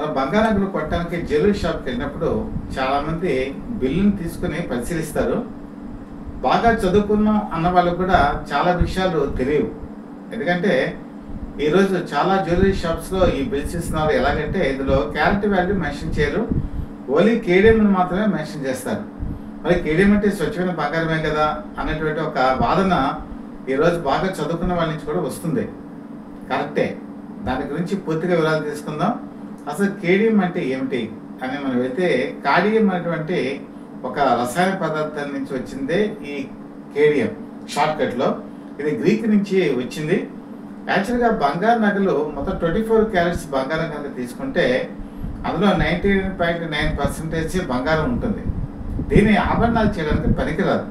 మనం బంగారంగులు కొట్టడానికి జ్యువెలరీ షాప్కి వెళ్ళినప్పుడు చాలామంది బిల్లుని తీసుకుని పరిశీలిస్తారు. బాగా చదువుకున్నాం అన్న వాళ్ళకు కూడా చాలా విషయాలు తెలియవు. ఎందుకంటే ఈరోజు చాలా జ్యువెలరీ షాప్స్లో ఈ బిల్స్ ఇస్తున్నారు. ఎలాగంటే ఇందులో క్యారెట్ వాల్యూ మెన్షన్ చేయరు, ఓన్లీ కేడిఎంని మాత్రమే మెన్షన్ చేస్తారు. మరి కేడిఎం అంటే స్వచ్ఛమైన బంగారమే కదా అనేటువంటి ఒక వాదన ఈరోజు బాగా చదువుకున్న వాళ్ళ నుంచి కూడా వస్తుంది. కరెక్టే. దాని గురించి పూర్తిగా వివరాలు తీసుకుందాం. అసలు కేడియం అంటే ఏమిటి అని మనం అయితే, కాడియం అనేటువంటి ఒక రసాయన పదార్థం నుంచి వచ్చిందే ఈ కేడియం. షార్ట్కట్లో ఇది గ్రీక్ నుంచి వచ్చింది. యాక్చువల్గా బంగారు నగలు మొత్తం 24 క్యారెట్స్ బంగారం కనుక తీసుకుంటే అందులో 99.9% బంగారం ఉంటుంది. దీన్ని ఆభరణాలు చేయడానికి పనికిరాదు.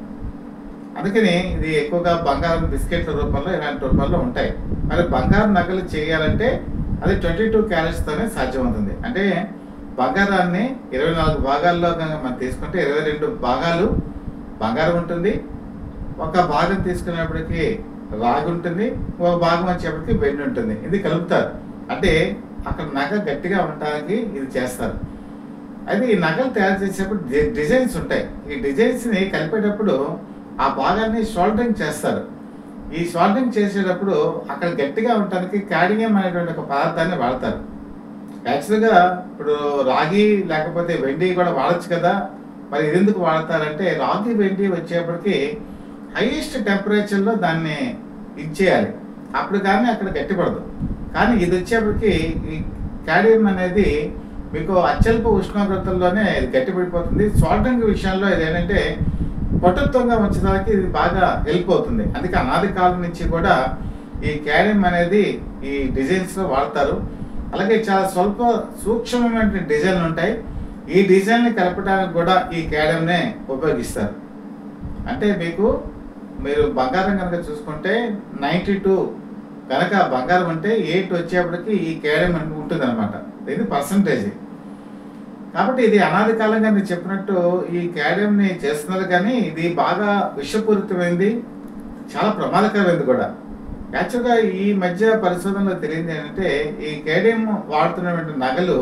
అందుకని ఇది ఎక్కువగా బంగారం బిస్కెట్ల రూపంలో ఇలాంటి రూపాల్లో ఉంటాయి. మరి బంగారు నగలు చేయాలంటే అది 22 క్యారెట్స్తోనే సాధ్యమవుతుంది. అంటే బంగారాన్ని 24 భాగాల్లో కనుక మనం తీసుకుంటే 22 భాగాలు బంగారం ఉంటుంది, ఒక భాగం తీసుకునేప్పటికీ రాగి ఉంటుంది, ఒక భాగం వచ్చేప్పటికి వెండి ఉంటుంది. ఇది కలుపుతారు. అంటే అక్కడ నగ గట్టిగా ఉండడానికి ఇది చేస్తారు. అయితే ఈ నగలు తయారు చేసేటప్పుడు డిజైన్స్ ఉంటాయి. ఈ డిజైన్స్ని కలిపేటప్పుడు ఆ భాగాన్ని షోల్డరింగ్ చేస్తారు. ఈ షోల్డరింగ్ చేసేటప్పుడు అక్కడ గట్టిగా ఉండడానికి కాడియం అనేటువంటి ఒక పదార్థాన్ని వాడతారు. యాక్చువల్గా ఇప్పుడు రాగి లేకపోతే వెండి కూడా వాడచ్చు కదా. మరి ఇది ఎందుకు వాడతారంటే రాగి వెండి వచ్చేప్పటికి హైయెస్ట్ టెంపరేచర్లో దాన్ని ఇచ్చేయాలి, అప్పుడు కానీ అక్కడ గట్టిపడదు. కానీ ఇది వచ్చేప్పటికి ఈ కాడియం అనేది మీకు అత్యల్ప ఉష్ణోగ్రతల్లోనే ఇది గట్టిపడిపోతుంది. షోల్డరింగ్ విషయంలో ఇది ఏంటంటే పటుత్వంగా ఉంచడానికి ఇది బాగా హెల్ప్ అవుతుంది. అందుకే అనాది కాలం నుంచి కూడా ఈ కాడియం అనేది ఈ డిజైన్స్లో వాడతారు. అలాగే చాలా స్వల్ప సూక్ష్మమైన డిజైన్లు ఉంటాయి. ఈ డిజైన్ని కలపడానికి కూడా ఈ కాడియంనే ఉపయోగిస్తారు. అంటే మీరు బంగారం కనుక చూసుకుంటే 92 కనుక బంగారం అంటే 8 వచ్చేప్పటికి ఈ కాడియం ఉంటుంది అనమాట. ఇది పర్సంటేజ్. కాబట్టి ఇది అనాది కాలంగా నేను చెప్పినట్టు ఈ కాడియంని చేస్తున్నారు. కానీ ఇది బాగా విషపూరితమైంది, చాలా ప్రమాదకరమైనది కూడా. యాక్చువల్గా ఈ మధ్య పరిశోధనలో తెలియంది ఏంటంటే ఈ కాడియం వాడుతున్నటువంటి నగలు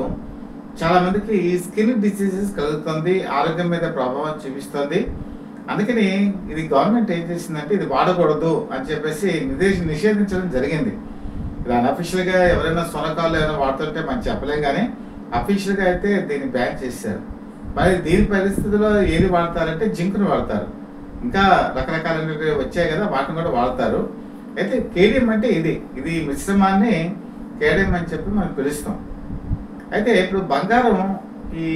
చాలా మందికి ఈ స్కిన్ డిసీజెస్ కలుగుతుంది, ఆరోగ్యం మీద ప్రభావం చూపిస్తుంది. అందుకని ఇది గవర్నమెంట్ ఏం చేసిందంటే ఇది వాడకూడదు అని చెప్పేసి నిషేధించడం జరిగింది. ఇది అన్అఫిషియల్గా ఎవరైనా సొనకాలు ఏమైనా వాడుతుంటే మనం చెప్పలేం, కానీ అఫీషియల్గా అయితే దీన్ని బ్యాన్ చేశారు. మరి దీని పరిస్థితిలో ఏది వాడతారంటే జింక్ను వాడతారు. ఇంకా రకరకాలైనవి వచ్చాయి కదా, వాటిని కూడా వాడతారు. అయితే కేడియం అంటే ఇది మిశ్రమాన్ని కేడియం అని చెప్పి మనం పిలుస్తాం. అయితే ఇప్పుడు బంగారం ఈ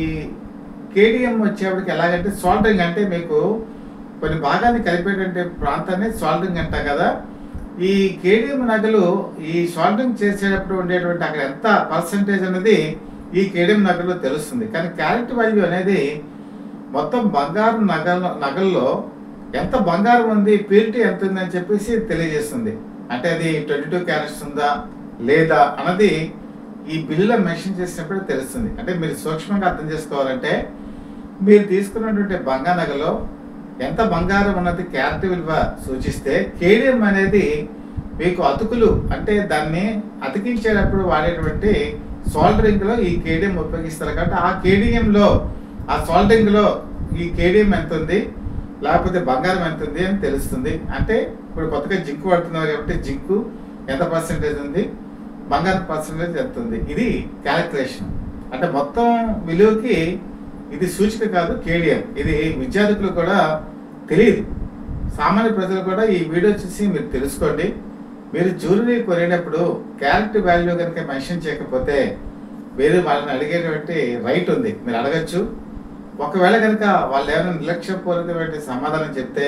కేడియం వచ్చేప్పటికి ఎలాగంటే సాల్టరింగ్, అంటే మీకు కొన్ని భాగాన్ని కలిపేటువంటి ప్రాంతాన్ని సాల్టరింగ్ అంటాం కదా. ఈ కేడియం నగలు ఈ సాల్టరింగ్ చేసేటప్పుడు ఉండేటువంటి అక్కడ ఎంత పర్సంటేజ్ అనేది ఈ కేడియం నగల్లో తెలుస్తుంది. కానీ క్యారెట్ వాల్యూ అనేది మొత్తం బంగారు నగల్లో ఎంత బంగారం ఉంది, ప్యూరిటీ ఎంత ఉంది అని చెప్పేసి తెలియజేస్తుంది. అంటే అది 22 క్యారెట్స్ ఉందా లేదా అన్నది ఈ బిల్లులో మెన్షన్ చేసినప్పుడు తెలుస్తుంది. అంటే మీరు సూక్ష్మంగా అర్థం చేసుకోవాలంటే మీరు తీసుకున్నటువంటి బంగారు నగలో ఎంత బంగారం ఉన్నది క్యారెట్ విలువ సూచిస్తే, కేడియం అనేది మీకు అతుకులు, అంటే దాన్ని అతికించేటప్పుడు వాడేటువంటి సాల్టరింగ్లో ఈ కేడియం ఉపయోగిస్తారు. కాబట్టి ఆ కేడియంలో, ఆ సాల్టరింగ్లో ఈ కేడియం ఎంత ఉంది లేకపోతే బంగారం ఎంత ఉంది అని తెలుస్తుంది. అంటే ఇప్పుడు కొత్తగా జింకు వాడుతున్నారు కాబట్టి జింకు ఎంత పర్సెంటేజ్ ఉంది, బంగారం పర్సెంటేజ్ ఎంత ఉంది, ఇది క్యాలిక్యులేషన్. అంటే మొత్తం విలువకి ఇది సూచిక కాదు కేడియం. ఇది విద్యార్థులకు కూడా తెలియదు, సామాన్య ప్రజలు కూడా ఈ వీడియో చూసి మీరు తెలుసుకోండి. మీరు జ్యువెలరీ కొనేటప్పుడు క్యారెట్ వాల్యూ కనుక మెన్షన్ చేయకపోతే వేరే వాళ్ళని అడిగేటువంటి రైట్ ఉంది, మీరు అడగచ్చు. ఒకవేళ కనుక వాళ్ళు ఏమైనా నిర్లక్ష్యపూరితమైన సమాధానం చెప్తే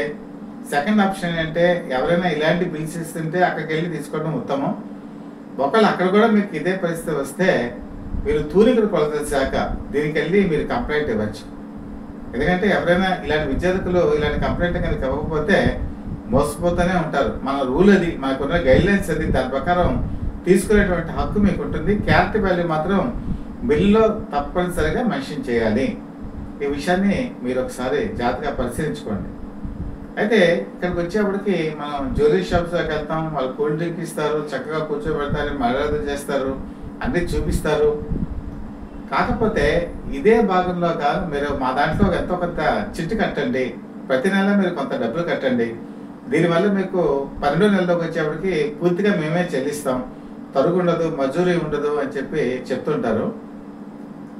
సెకండ్ ఆప్షన్ ఏంటంటే ఎవరైనా ఇలాంటి బిల్స్ ఇస్తుంటే అక్కడికి వెళ్ళి తీసుకోవడం ఉత్తమం. ఒకవేళ అక్కడ కూడా మీకు ఇదే పరిస్థితి వస్తే మీరు తూనికల కొలతల శాఖ దీనికి వెళ్ళి మీరు కంప్లైంట్ ఇవ్వచ్చు. ఎందుకంటే ఎవరైనా ఇలాంటి విద్యార్థులు ఇలాంటి కంప్లైంట్ కనుక ఇవ్వకపోతే మోసపోతూనే ఉంటారు. మన రూల్ అది, మనకున్న గైడ్లైన్స్ అది, దాని ప్రకారం తీసుకునేటువంటి హక్కు మీకు ఉంటుంది. క్యారెట్ వాల్యూ మాత్రం బిల్లులో తప్పనిసరిగా మెన్షన్ చేయాలి. ఈ విషయాన్ని మీరు ఒకసారి జాగ్రత్తగా పరిశీలించుకోండి. అయితే ఇక్కడికి వచ్చేప్పటికి మనం జ్యువెలరీ షాప్స్లోకి వెళ్తాం, వాళ్ళు కూల్ డ్రింక్ ఇస్తారు, చక్కగా కూర్చోబెడతారు, మర్యాద చేస్తారు, అన్నీ చూపిస్తారు. కాకపోతే ఇదే భాగంలోగా మీరు మా దాంట్లో ఎంతో కొంత చిట్టు కట్టండి. ప్రతి నెల మీరు కొంత డబ్బులు కట్టండి. దీనివల్ల మీకు 12 నెలలోకి వచ్చేప్పటికి పూర్తిగా మేమే చెల్లిస్తాం. తరుగు ఉండదు, మజూరీ ఉండదు అని చెప్పి చెప్తుంటారు.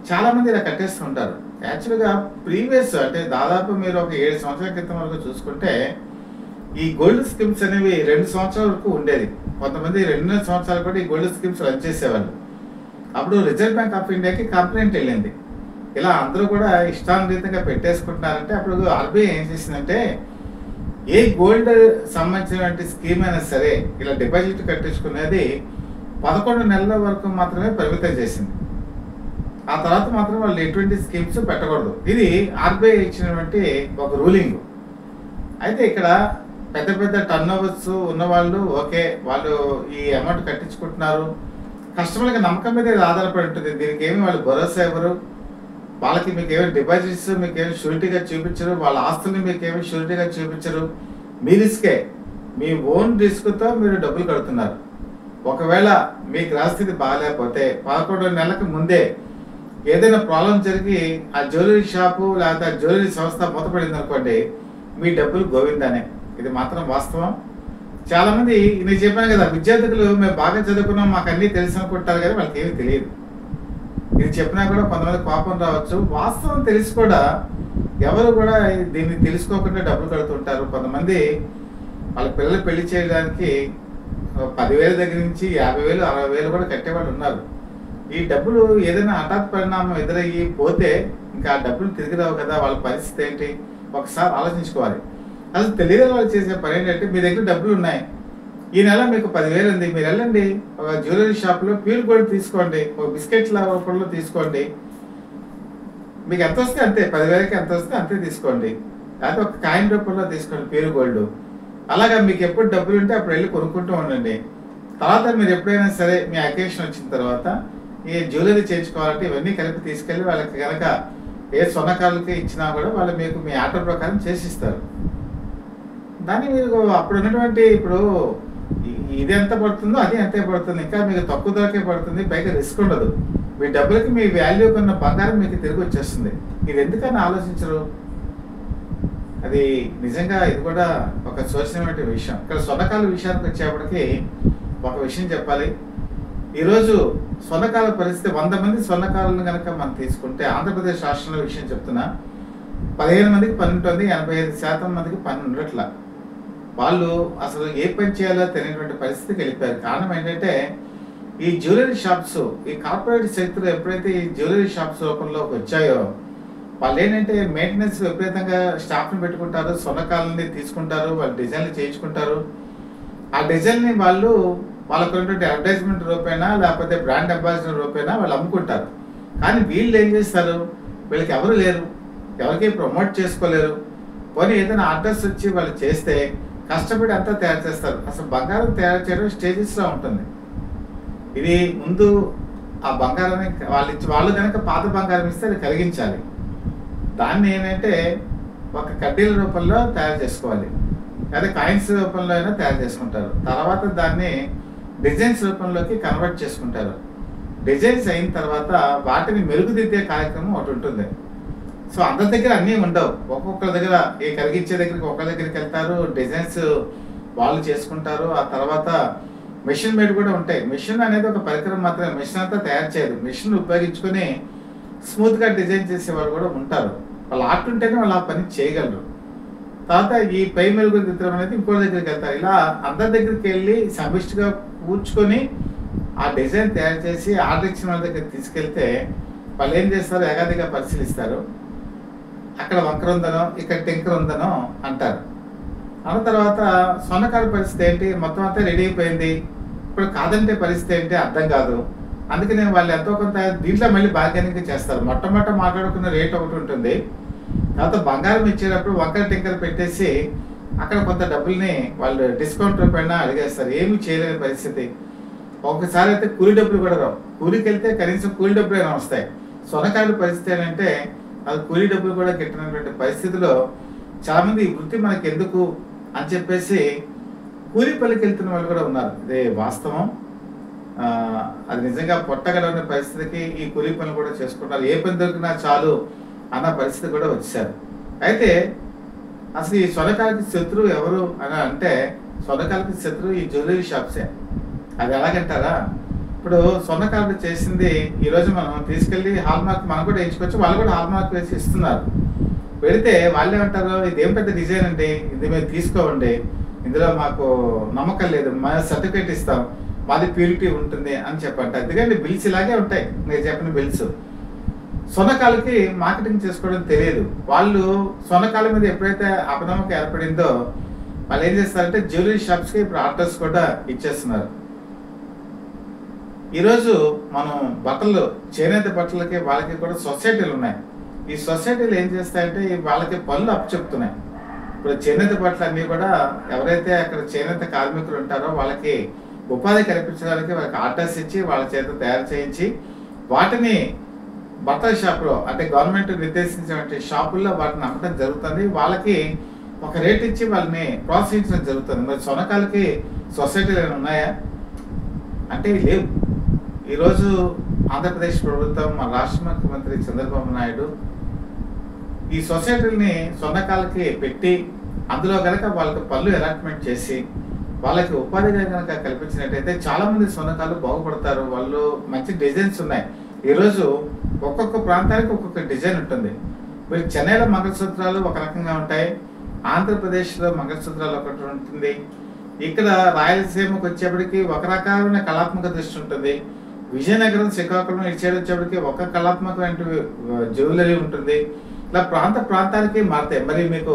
చాలామంది ఇలా కట్టేస్తూ ఉంటారు. యాక్చువల్‌గా ప్రీవియస్ అంటే దాదాపు మీరు ఒక 7 సంవత్సరాల క్రితం వరకు చూసుకుంటే ఈ గోల్డ్ స్కీమ్స్ అనేవి 2 సంవత్సరాల వరకు ఉండేది. కొంతమంది 2.5 సంవత్సరాలు కూడా ఈ గోల్డ్ స్కీమ్స్ రన్ చేసేవాళ్ళు. అప్పుడు రిజర్వ్ బ్యాంక్ ఆఫ్ ఇండియాకి కంప్లైంట్ వెళ్ళింది. ఇలా అందరూ కూడా ఇష్టానురీతంగా పెట్టేసుకుంటున్నారంటే అప్పుడు ఆర్బీఐ ఏం చేసిందంటే ఏ గోల్డ్ సంబంధించినటువంటి స్కీమ్ అయినా సరే ఇలా డిపాజిట్ కట్టించుకునేది 11 నెలల వరకు మాత్రమే పరిమితం చేసింది. ఆ తర్వాత మాత్రం వాళ్ళు ఎటువంటి స్కీమ్స్ పెట్టకూడదు. ఇది ఆర్బీఐ ఇచ్చినటువంటి ఒక రూలింగ్. అయితే ఇక్కడ పెద్ద పెద్ద టర్న్ ఓవర్స్ ఉన్నవాళ్ళు ఓకే, వాళ్ళు ఈ అమౌంట్ కట్టించుకుంటున్నారు. కస్టమర్కి నమ్మకం మీద ఇది ఆధారపడి ఉంటుంది. దీనికి ఏమి వాళ్ళు భరోసా ఇవ్వరు. వాళ్ళకి మీకు ఏమి డిపాజిట్స్ మీకేమి షూరిటీగా చూపించరు. వాళ్ళ ఆస్తుల్ని మీకేమి షూరిటీగా చూపించరు. మీ రిస్కే, మీ ఓన్ రిస్క్తో మీరు డబ్బులు కడుతున్నారు. ఒకవేళ మీ గ్రహస్థితి బాగాలేకపోతే 11 నెలలకు ముందే ఏదైనా ప్రాబ్లం జరిగి ఆ జ్యువెలరీ షాపు లేకపోతే ఆ జ్యువెలరీ సంస్థ మూతపడింది అనుకోండి, మీ డబ్బులు గోవిందానే. ఇది మాత్రం వాస్తవం. చాలామంది నేను చెప్పాను కదా, విద్యార్థులు మేము బాగా చదువుకున్నాం మాకు అన్నీ తెలుసు అనుకుంటారు కానీ వాళ్ళకి ఏమీ తెలియదు. ఇది చెప్పినా కూడా కొంతమంది కోపం రావచ్చు. వాస్తవం తెలిసి కూడా ఎవరు కూడా దీన్ని తెలుసుకోకుండా డబ్బులు కడుతుంటారు. కొంతమంది వాళ్ళ పిల్లలు పెళ్లి చేయడానికి 10,000 దగ్గర నుంచి 50,000, 60,000 కూడా కట్టేవాళ్ళు ఉన్నారు. ఈ డబ్బులు ఏదైనా హఠాత్ పరిణామం ఎదురయ్యి పోతే ఇంకా ఆ డబ్బులు తిరిగి రావు కదా, వాళ్ళ పరిస్థితి ఏంటి ఒకసారి ఆలోచించుకోవాలి. అసలు తెలియని వాళ్ళు చేసే పని ఏంటంటే, మీ దగ్గర డబ్బులు ఉన్నాయి, ఈ నెల మీకు 10,000 ఉంది, మీరు వెళ్ళండి ఒక జ్యువెలరీ షాప్లో ప్యూర్ గోల్డ్ తీసుకోండి, ఒక బిస్కెట్ల రూపంలో తీసుకోండి, మీకు ఎంత వస్తే అంతే, 10,000కి ఎంత వస్తే అంతే తీసుకోండి, లేకపోతే ఒక కాయిన్ రూపంలో తీసుకోండి ప్యూర్ గోల్డ్. అలాగా మీకు ఎప్పుడు డబ్బులు ఉంటే అప్పుడు వెళ్ళి కొనుక్కుంటూ ఉండండి. తర్వాత మీరు ఎప్పుడైనా సరే మీ అకేషన్ వచ్చిన తర్వాత ఈ జ్యువెలరీ చేయించుకోవాలంటే ఇవన్నీ కలిపి తీసుకెళ్ళి వాళ్ళకి కనుక ఏ స్వర్ణకారులకి ఇచ్చినా కూడా వాళ్ళు మీకు మీ ఆర్డర్ ప్రకారం చేసిస్తారు. దాన్ని మీరు అప్పుడు ఉన్నటువంటి ఇప్పుడు ఇది ఎంత పడుతుందో అది అంతే పడుతుంది, ఇంకా మీకు తక్కువ ధరకే పడుతుంది, పైగా రిస్క్ ఉండదు. మీ డబ్బులకి మీ వాల్యూ కన్నా బంగారం మీకు తిరిగి వచ్చేస్తుంది. ఇది ఎందుకని ఆలోచించరు? అది నిజంగా ఇది కూడా ఒక శోచనీయమైన విషయం. ఇక్కడ స్వర్ణకాల విషయానికి వచ్చేప్పటికి ఒక విషయం చెప్పాలి. ఈరోజు స్వర్ణకాల పరిస్థితి 100 మంది స్వర్ణకారులను కనుక మనం తీసుకుంటే ఆంధ్రప్రదేశ్ రాష్ట్రంలో విషయం చెప్తున్నా, 15 మందికి పని ఉంటుంది, 85% మందికి పని ఉండట్లా. వాళ్ళు అసలు ఏ పని చేయాలో తెలియనటువంటి పరిస్థితికి వెళ్ళిపోయారు. కారణం ఏంటంటే ఈ జ్యువెలరీ షాప్స్, ఈ కార్పొరేట్ సెక్టర్ ఎప్పుడైతే ఈ జ్యువెలరీ షాప్స్ రూపంలోకి వచ్చాయో వాళ్ళు ఏంటంటే మెయింటెనెన్స్ విపరీతంగా స్టాఫ్ని పెట్టుకుంటారు, స్వర్ణకాలని తీసుకుంటారు, వాళ్ళు డిజైన్లు చేయించుకుంటారు. ఆ డిజైన్ని వాళ్ళు వాళ్ళకు ఉన్నటువంటి అడ్వర్టైజ్మెంట్ రూపేనా లేకపోతే బ్రాండ్ అంబాసిడర్ రూపేనా వాళ్ళు అమ్ముకుంటారు. కానీ వీళ్ళు ఏం చేస్తారు, వీళ్ళకి ఎవరు లేరు, ఎవరికి ప్రమోట్ చేసుకోలేరు. పోనీ ఏదైనా ఆర్డర్స్ వచ్చి వాళ్ళు చేస్తే కష్టపడి అంతా తయారు చేస్తారు. అసలు బంగారం తయారు చేయడం స్టేజెస్లో ఉంటుంది. ఇది ముందు ఆ బంగారాన్ని వాళ్ళు కనుక పాత బంగారం ఇస్తే అది కరిగించాలి. దాన్ని ఏంటంటే ఒక కడ్డీల రూపంలో తయారు చేసుకోవాలి, లేదా కాయిన్స్ రూపంలో అయినా తయారు చేసుకుంటారు. తర్వాత దాన్ని డిజైన్స్ రూపంలోకి కన్వర్ట్ చేసుకుంటారు. డిజైన్స్ అయిన తర్వాత వాటిని మెరుగుదిద్దే కార్యక్రమం ఒకటి ఉంటుంది. సో అందరి దగ్గర అన్నీ ఉండవు. ఒక్కొక్కరి దగ్గర ఈ కరిగించే దగ్గరికి ఒకరి దగ్గరికి వెళ్తారు, డిజైన్స్ వాళ్ళు చేసుకుంటారు. ఆ తర్వాత మెషిన్ మేడ్ కూడా ఉంటాయి. మెషిన్ అనేది ఒక పరికరం మాత్రమే, మెషిన్ అంతా తయారు చేయదు. మెషిన్ ఉపయోగించుకొని స్మూత్గా డిజైన్ చేసే వాళ్ళు కూడా ఉంటారు. వాళ్ళు ఆర్ట్ ఉంటేనే వాళ్ళు ఆ పని చేయగలరు. తర్వాత ఈ పై మెరుగు దిద్దడం అనేది ఇంకో దగ్గరికి వెళ్తారు. ఇలా అందరి దగ్గరికి వెళ్ళి సమిష్టిగా కూర్చుకొని ఆ డిజైన్ తయారు చేసి ఆర్డర్ ఇచ్చిన వాళ్ళ దగ్గర తీసుకెళ్తే వాళ్ళు ఏం చేస్తారు, ఏకాదిగా పరిశీలిస్తారు. అక్కడ వంకర ఉందనో ఇక్కడ టింకర్ ఉందనో అంటారు. అన్న తర్వాత స్వర్ణకాల పరిస్థితి ఏంటి, మొత్తం అంతా రెడీ అయిపోయింది, ఇప్పుడు కాదంటే పరిస్థితి ఏంటి అర్థం కాదు. అందుకని వాళ్ళు ఎంతో కొంత దీంట్లో మళ్ళీ బార్గెనింగ్ చేస్తారు. మొట్టమొదట మాట్లాడుకున్న రేట్ ఒకటి ఉంటుంది, తర్వాత బంగారం ఇచ్చేటప్పుడు వంకర టింకర్ పెట్టేసి అక్కడ కొంత డబ్బుల్ని వాళ్ళు డిస్కౌంట్ రూపాయన అడిగేస్తారు. ఏమి చేయలేని పరిస్థితి. ఒకసారి అయితే కూలి డబ్బులు కూడా రావు. కూలికి వెళ్తే కనీసం కూలి డబ్బులు అయినా వస్తాయి. స్వర్ణకారుల పరిస్థితి ఏంటంటే అది కూలి డబ్బులు కూడా గిట్టినటువంటి పరిస్థితిలో చాలామంది ఈ వృత్తి మనకి ఎందుకు అని చెప్పేసి కూలి పనికి వెళ్తున్న వాళ్ళు కూడా ఉన్నారు. ఇదే వాస్తవం. అది నిజంగా పొట్టగడవని పరిస్థితికి ఈ కూలీ పనులు కూడా చేసుకుంటారు. ఏ పని దొరికినా చాలు అన్న పరిస్థితి కూడా వచ్చారు. అయితే అసలు ఈ సొనకాలకి శత్రువు ఎవరు అని అంటే, సొనకాలకి శత్రువు ఈ జ్యువెలరీ షాప్సే. అది ఎలాగంటారా, ఇప్పుడు సొన్నకాలు చేసింది ఈరోజు మనం తీసుకెళ్ళి హాల్ మార్క్ మనం కూడా వేయించుకోవచ్చు, వాళ్ళు కూడా హాల్ మార్క్ వేసి ఇస్తున్నారు. పెడితే వాళ్ళు ఏమంటారు, ఇదేం పెద్ద డిజైన్ అండి, ఇది మీరు తీసుకోండి, ఇందులో మాకు నమ్మకం లేదు, మా సర్టిఫికేట్ ఇస్తాం, మాది ప్యూరిటీ ఉంటుంది అని చెప్పండి. ఎందుకంటే బిల్స్ ఇలాగే ఉంటాయి, మీరు చెప్పిన బిల్స్. సొన్నకాలకి మార్కెటింగ్ చేసుకోవడం తెలియదు. వాళ్ళు సొన్నకాల మీద ఎప్పుడైతే అపనమ్మకం ఏర్పడిందో వాళ్ళు ఏం చేస్తారంటే జ్యువెలరీ షాప్స్కి ఇప్పుడు ఆర్డర్స్ కూడా ఇచ్చేస్తున్నారు. ఈరోజు మనం బట్టలు, చేనేత బట్టలకి వాళ్ళకి కూడా సొసైటీలు ఉన్నాయి. ఈ సొసైటీలు ఏం చేస్తాయంటే వాళ్ళకి పనులు అప్పచెప్తున్నాయి. ఇప్పుడు చేనేత బట్టలు అన్నీ కూడా ఎవరైతే అక్కడ చేనేత కార్మికులు ఉంటారో వాళ్ళకి ఉపాధి కల్పించడానికి వాళ్ళకి ఆర్డర్స్ ఇచ్చి వాళ్ళ చేత తయారు చేయించి వాటిని బట్టల షాపులో, అంటే గవర్నమెంట్ నిర్దేశించిన షాపుల్లో వాటిని అమ్మటం జరుగుతుంది. వాళ్ళకి ఒక రేట్ ఇచ్చి వాళ్ళని ప్రోత్సహించడం జరుగుతుంది. మరి సొనకాలకి సొసైటీలు ఏమైనా ఉన్నాయా అంటే లేవు. ఈరోజు ఆంధ్రప్రదేశ్ ప్రభుత్వం, మన రాష్ట్ర ముఖ్యమంత్రి చంద్రబాబు నాయుడు ఈ సొసైటీలని సొన్నకాలకి పెట్టి అందులో కనుక వాళ్ళకి పనులు అలాట్మెంట్ చేసి వాళ్ళకి ఉపాధి కనుక కల్పించినట్టయితే చాలామంది సొన్నకాలు బాగుపడతారు. వాళ్ళు మంచి డిజైన్స్ ఉన్నాయి. ఈరోజు ఒక్కొక్క ప్రాంతానికి ఒక్కొక్క డిజైన్ ఉంటుంది. మీరు చెన్నైలో మంగళసూత్రాలు ఒక రకంగా ఉంటాయి, ఆంధ్రప్రదేశ్లో మంగళసూత్రాలు ఒకటి ఉంటుంది, ఇక్కడ రాయలసీమకు వచ్చేప్పటికి ఒక రకమైన కళాత్మక దృష్టి ఉంటుంది, విజయనగరం, శ్రీకాకుళం ఇటు సైడ్ వచ్చేప్పటికి ఒక కళాత్మకమైన జ్యువెలరీ ఉంటుంది. ఇలా ప్రాంతానికి మారుతాయి. మరి మీకు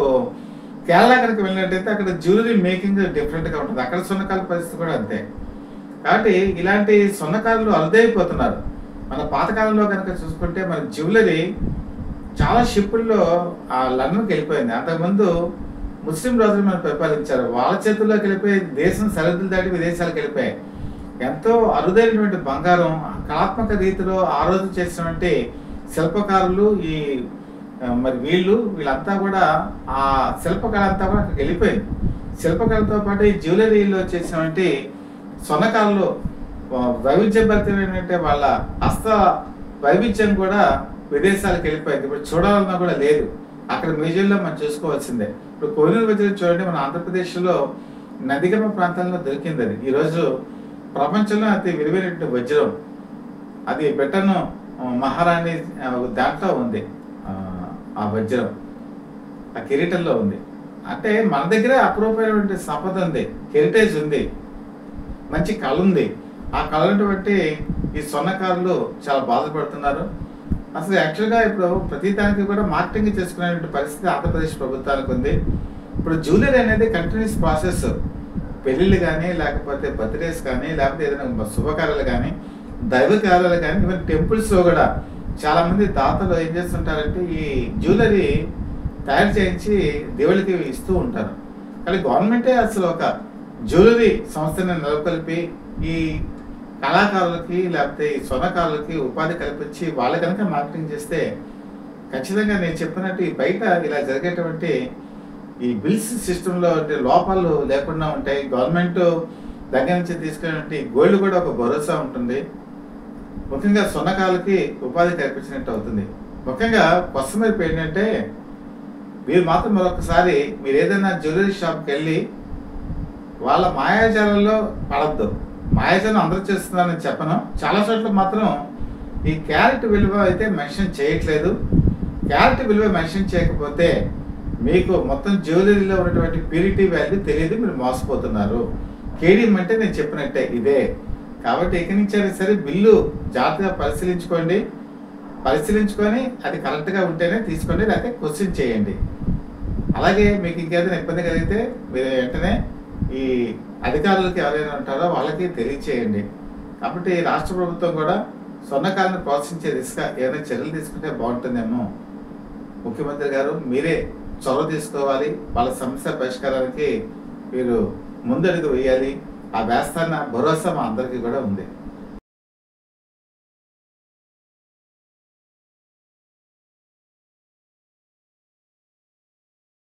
కేరళ కనుక వెళ్ళినట్టయితే అక్కడ జ్యువెలరీ మేకింగ్ డిఫరెంట్గా ఉంటుంది, అక్కడ సొన్నకాల పరిస్థితి కూడా అంతే. కాబట్టి ఇలాంటి సొన్నకారులు అరుదైపోతున్నారు. మన పాతకాలంలో కనుక చూసుకుంటే మన జ్యువెలరీ చాలా షిప్పుల్లో ఆ లండన్కి వెళ్ళిపోయింది. అంతకుముందు ముస్లిం రాజులు మనం పరిపాలించారు, వాళ్ళ చేతుల్లోకి వెళ్ళిపోయి దేశం సరిహద్దులు దాటి విదేశాలకు వెళ్ళిపోయాయి. ఎంతో అరుదైనటువంటి బంగారం కళాత్మక రీతిలో ఆ రోజు చేసినటువంటి శిల్పకారులు, ఈ మరి వీళ్ళంతా కూడా ఆ శిల్పకళ అంతా కూడా అక్కడికి వెళ్ళిపోయింది. శిల్పకళతో పాటు ఈ జ్యువెలరీలో చేసినటువంటి సొన్నకాలలో వైవిధ్యభరితమైనటువంటి వాళ్ళ హస్త వైవిధ్యం కూడా విదేశాలకు వెళ్ళిపోయింది. ఇప్పుడు చూడాలన్నా కూడా లేదు, అక్కడ మ్యూజియంలో మనం చూసుకోవాల్సిందే. ఇప్పుడు కోహినూర్ వజ్రం చూడండి, మన ఆంధ్రప్రదేశ్లో నదిగమ ప్రాంతంలో దొరికింది. అది ఈరోజు ప్రపంచంలో అతి విలువైనటువంటి వజ్రం. అది బ్రిటన్ మహారాణి దాంట్లో ఉంది, ఆ వజ్రం ఆ కిరీటంలో ఉంది. అంటే మన దగ్గర అపరూపమైనటువంటి సంపద ఉంది, హెరిటేజ్ ఉంది, మంచి కళ ఉంది. ఆ కళ ఉన్నటువంటి ఈ స్వర్ణకారులు చాలా బాధపడుతున్నారు. అసలు యాక్చువల్గా ఇప్పుడు ప్రతిదానికి కూడా మార్కెటింగ్ చేసుకునేటువంటి పరిస్థితి ఆంధ్రప్రదేశ్ ప్రభుత్వానికి ఉంది. ఇప్పుడు జ్యువెలరీ అనేది కంటిన్యూస్ ప్రాసెస్. పెళ్ళిళ్ళు కానీ, లేకపోతే బర్త్డేస్ కానీ, లేకపోతే ఏదైనా శుభకార్యాలు కానీ, దైవ కార్యాలు కానీ, ఈవెన్ టెంపుల్స్లో కూడా చాలామంది దాతలు ఏం చేస్తుంటారంటే ఈ జ్యువెలరీ తయారు చేయించి దేవుళ్ళకి ఇస్తూ ఉంటారు. కానీ గవర్నమెంటే అసలు ఒక జ్యువెలరీ సంస్థని నెలకొల్పి ఈ కళాకారులకి లేకపోతే ఈ స్వర్ణకారులకి ఉపాధి కల్పించి వాళ్ళ కనుక మార్కెటింగ్ చేస్తే ఖచ్చితంగా నేను చెప్పినట్టు ఈ బయట ఇలా జరిగేటువంటి ఈ బిల్స్ సిస్టంలో లోపాలు లేకుండా ఉంటాయి. గవర్నమెంట్ దగ్గర నుంచి తీసుకునేటువంటి గోల్డ్ కూడా ఒక భరోసా ఉంటుంది. ముఖ్యంగా స్వర్ణకారులకి ఉపాధి కల్పించినట్టు అవుతుంది. ముఖ్యంగా కొత్తమేరకు ఏంటంటే మీరు మాత్రం మరొకసారి మీరు ఏదైనా జ్యువెలరీ షాప్కి వెళ్ళి వాళ్ళ మాయాజాలంలో పడద్దు. మాయాజాలం అందరూ చేస్తున్నారని చెప్పను, చాలా చోట్ల మాత్రం ఈ క్యారెట్ విలువ అయితే మెన్షన్ చేయట్లేదు. క్యారెట్ విలువ మెన్షన్ చేయకపోతే మీకు మొత్తం జ్యువెలరీలో ఉన్నటువంటి ప్యూరిటీ వాల్యూ తెలియదు, మీరు మోసపోతున్నారు. కేడిఎం అంటే నేను చెప్పినట్టే ఇదే. కాబట్టి ఇక్కడి నుంచి అయినా సరే బిల్లు జాగ్రత్తగా పరిశీలించుకొని అది కరెక్ట్గా ఉంటేనే తీసుకోండి, లేకపోతే క్వశ్చన్ చేయండి. అలాగే మీకు ఇంకేదైనా ఇబ్బంది కలిగితే మీరు వెంటనే ఈ అధికారులకి ఎవరైనా ఉంటారో వాళ్ళకి తెలియచేయండి. కాబట్టి రాష్ట్ర ప్రభుత్వం కూడా స్వర్ణకారులను ప్రోత్సహించే దిశగా ఏదైనా చర్యలు తీసుకుంటే బాగుంటుందేమో. ముఖ్యమంత్రి గారు మీరే చొరవ తీసుకోవాలి, వాళ్ళ సమస్య పరిష్కారానికి మీరు ముందడుగు వేయాలి. ఆ వేస్తాన్న భరోసా మా అందరికీ కూడా ఉంది.